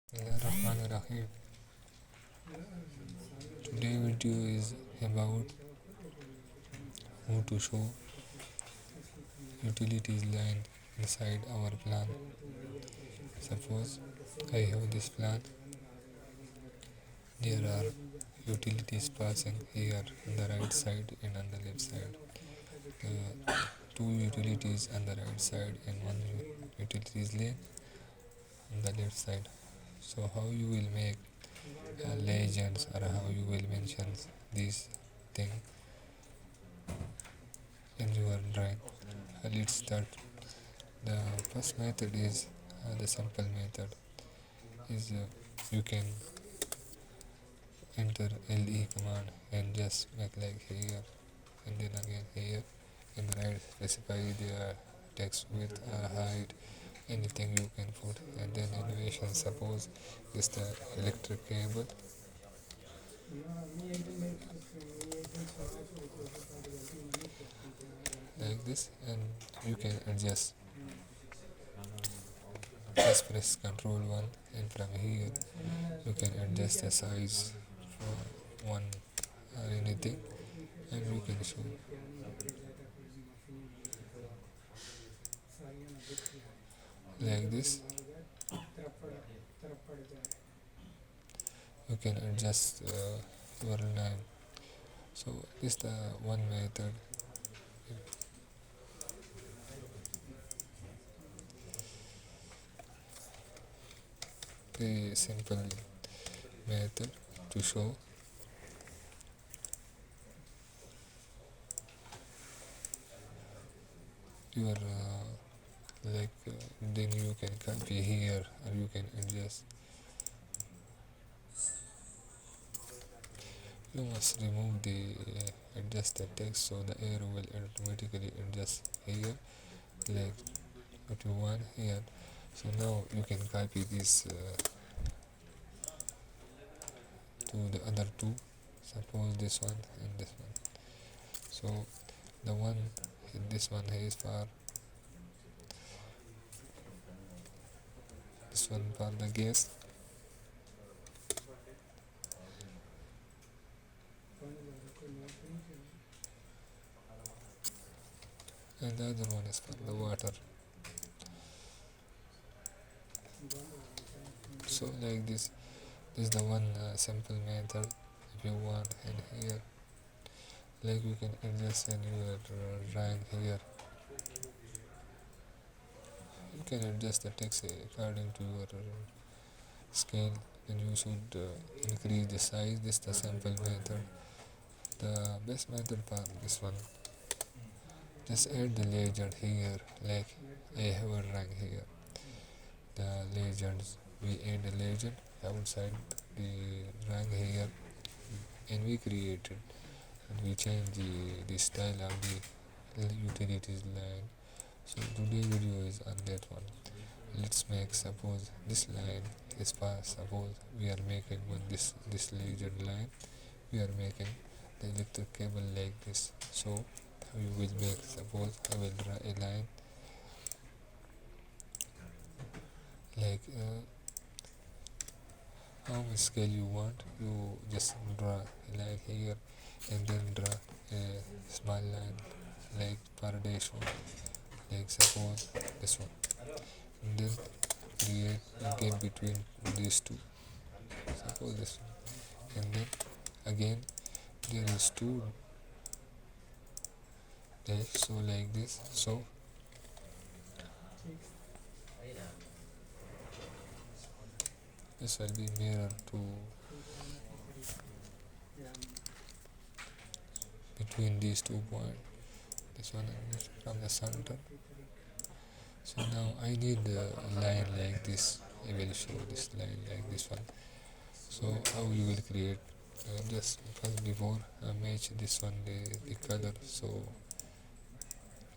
Bismillahirrahmanirrahim. Today video is about how to show utilities line inside our plan. Suppose I have this plan. There are utilities passing here on the right side and on the left side. Two utilities on the right side and one utilities lane on the left side. So how you will make legends or how you will mention these thing in your drawing. Let's start. The first method is the simple method is you can enter le command and just make like here and then again here and right specify the text width or height, anything you can put, and then animation. Suppose is the electric cable like this, and you can adjust. Just press Control 1 and from here you can adjust the size for one or anything, and you can show like this. You can adjust your line. So this is the one method. The simple method to show your then you can copy here or you can adjust. You must remove the adjust the text so the arrow will automatically adjust here like what you want here. So now you can copy this to the other two. Suppose this one and this one. So the one this one is for this one for the gas, and the other one is for the water. So like this is the one simple method. If you want, and here like you can adjust in your drawing here. You can adjust the text according to your scale, and you should increase the size. This is the simple method. The best method for this one, just add the legend here like I have a drawing here. The legends, we add the legend outside the drawing here, and we created and we change the style of the utilities line. So today's video is on that one. Let's make, suppose this line is fast. Suppose we are making one this legend line, we are making the electric cable like this. So how you will make, suppose I will draw a line like how much scale you want. You just draw a line here and then draw a small line like paradise one, like suppose this one, and then create a gap between these two. Suppose this one, and then again there is two dash, so like this. So this will be mirror to between these 2 points, this one and this from the center. So now I need a line like this. I will show this line like this one. So how you will create, just first before match this one the color. So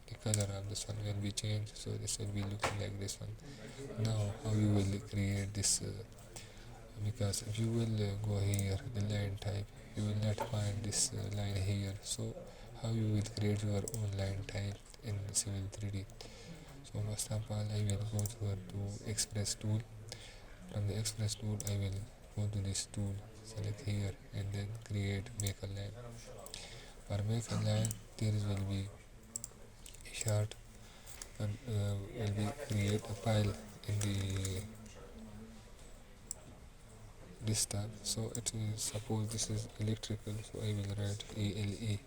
the color of this one will be changed, so this will be looking like this one. Now how you will create this because if you will go here the line type, you will not find this line here. So how you will create your own line type in Civil 3D? So first of all I will go to express tool, From the express tool I will go to this tool, select here and then create make a line. For make a line there will be a chart and will be create a file in the this tab. So it is suppose this is electrical, so I will write ELE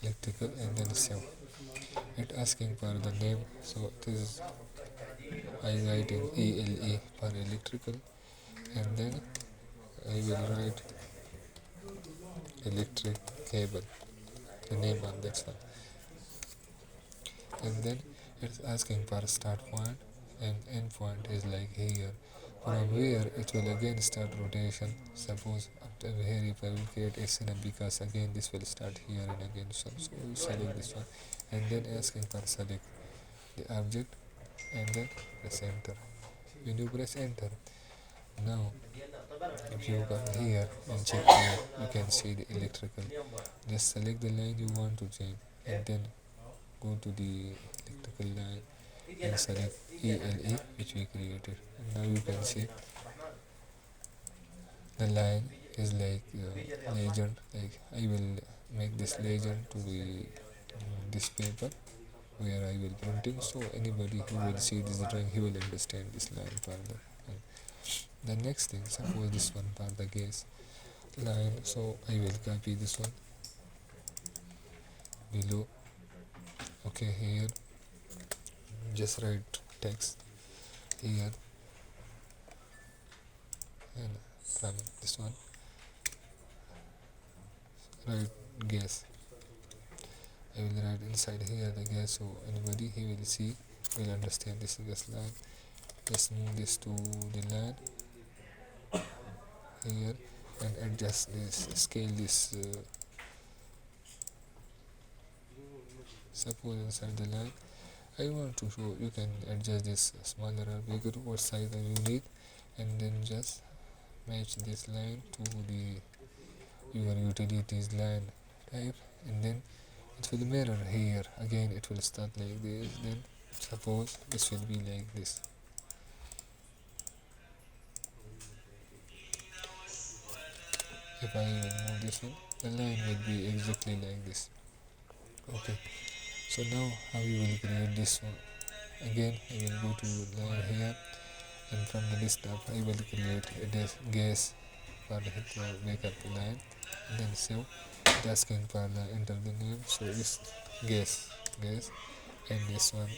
electrical and then save. It asking for the name, so it is I writing ELE for electrical and then I will write electric cable, the name on that one. And then it's asking for start point and end point is like here. From here it will again start rotation. Suppose after here if I will create a cinema, because again this will start here and again, so we select this one and then asking for select the object and then press enter. When you press enter, now if you come here and check here, you can see the electrical. Just select the line you want to change and then go to the electrical line and select ELE which we created. And now you can see the line is like legend. Like I will make this legend to be this paper where I will printing, so anybody who will see this drawing he will understand this line further. And the next thing, suppose this one for the gas line, so I will copy this one below. Okay, here just write text here and from this one write gas. I will write inside here the gas, so anybody he will see will understand this gas line. Just move this to the line here and adjust this, scale this. Suppose inside the line I want to show, you can adjust this smaller or bigger what size you need and then just match this line to the your utilities line type and then it will mirror here. Again it will start like this, then suppose this will be like this. If I will move this one, the line will be exactly like this. Okay, so now how you will create this one? Again I will go to line here and from the list up I will create a gas for the makeup line and then save. It asking for the enter the name, so this gas and this one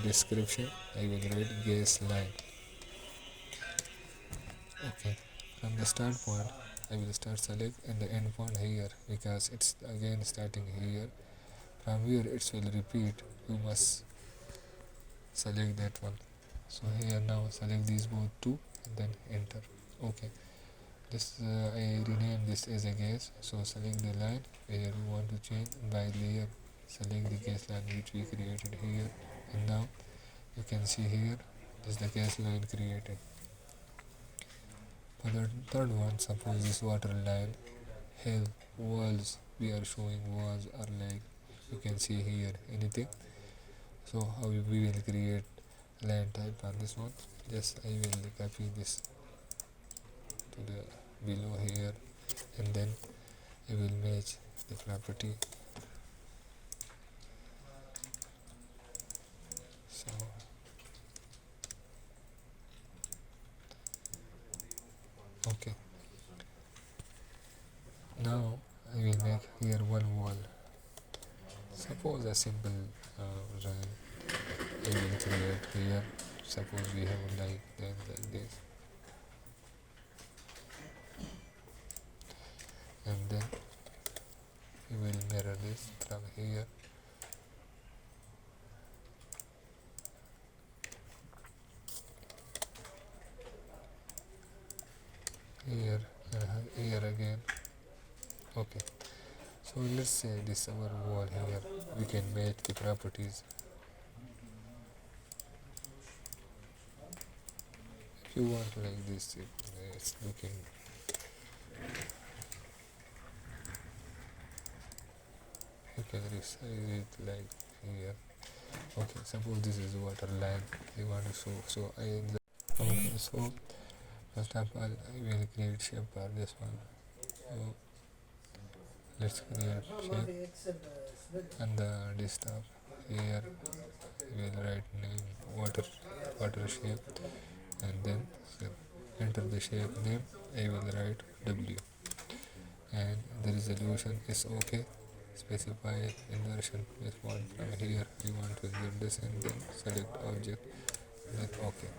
description I will write gas line. Okay, from the start point I will start select and the end point here, because it's again starting here. From here it will repeat, you must select that one. So here now select these both two and then enter. Okay, this I rename this as a gas, so select the line where you want to change by layer, select the gas line which we created here and now you can see here this is the gas line created. For the third one, suppose this water line, here walls, we are showing walls are like you can see here anything. So how we will create line type for this one? Just I will copy this to the below here and then I will match the property. So okay, now I will make here one wall. Suppose a simple line I will create here. Suppose we have like this and then we will mirror this from here here and here again. Okay, so let's say this our wall here, we can match the properties. If you want like this, it's looking, you can resize it like here Okay, suppose this is water line I want to show. So okay, so first of all I will create shape for this one. So let's create shape and the desktop. Here we will write name water shape, and then enter the shape name. I will write W, and the resolution is okay. Specify inversion with one from here. We want to insert this, and then select object. Then okay.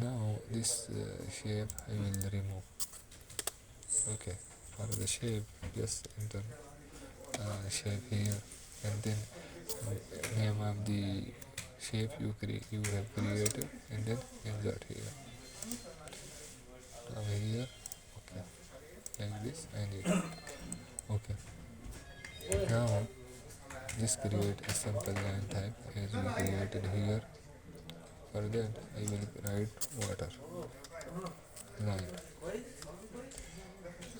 Now this shape I will remove. Okay. For the shape, just enter shape here, and then name of the shape you have created, and then insert here. Now here, okay, like this, and it. Okay. Now just create a simple line type as we created here. For that I will write water line,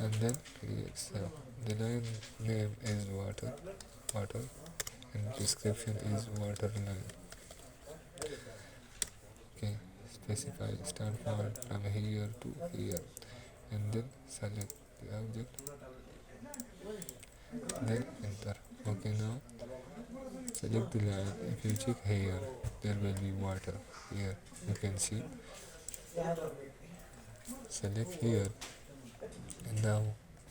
and then create cell. The line name is water, and description is water line. Okay, specify start point from here to here, and then select the object, then enter. Okay, now select the line. If you check here, there will be water here. You can see. Select here, and now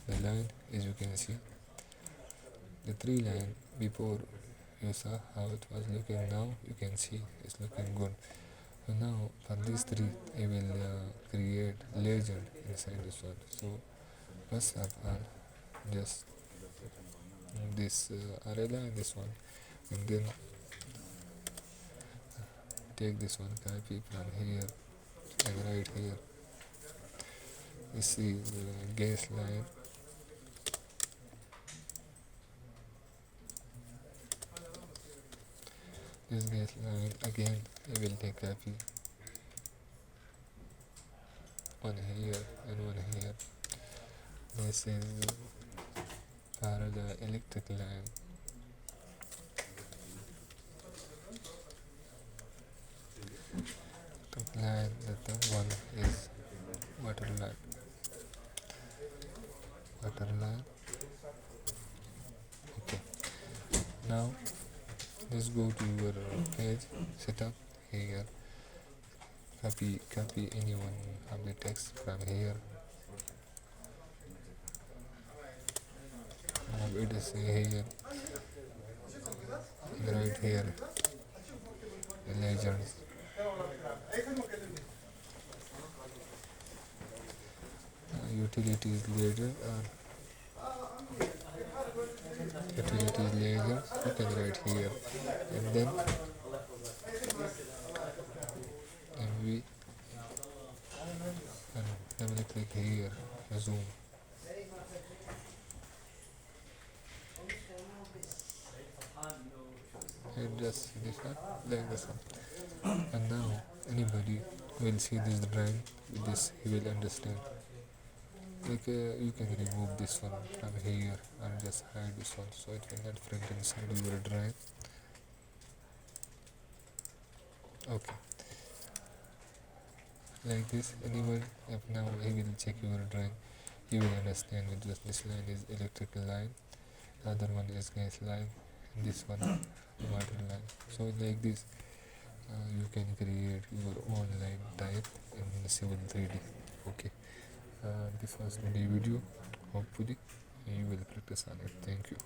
the line, as you can see, the three line before you saw how it was looking. Now you can see it's looking good. So now for these three I will create legend inside this one. So first of all, just this array line, this one, and then take this one, copy from here and right here. You see the gas line. This gas line again I will take copy one here and one here. This is for the electric line. Electric line, the third one is water line. Water line. Okay. Now let's go to your page setup here. Copy any one of the text from here. Now it is here, right here, the legends. Utilities layer utilities layer you can write here, and then MV, and double click here, zoom. And just this one, like this one. And now anybody will see this drawing with this, he will understand. Like you can remove this one from here and just hide this one, so it will not print inside your drawing. Okay, like this. Anyone, if now he will check your drawing, he will understand that just this line is electrical line, the other one is gas line, and this one water line. So like this, you can create your own line type in Civil 3D. Okay, this was the video. Hopefully you will practice on it. Thank you.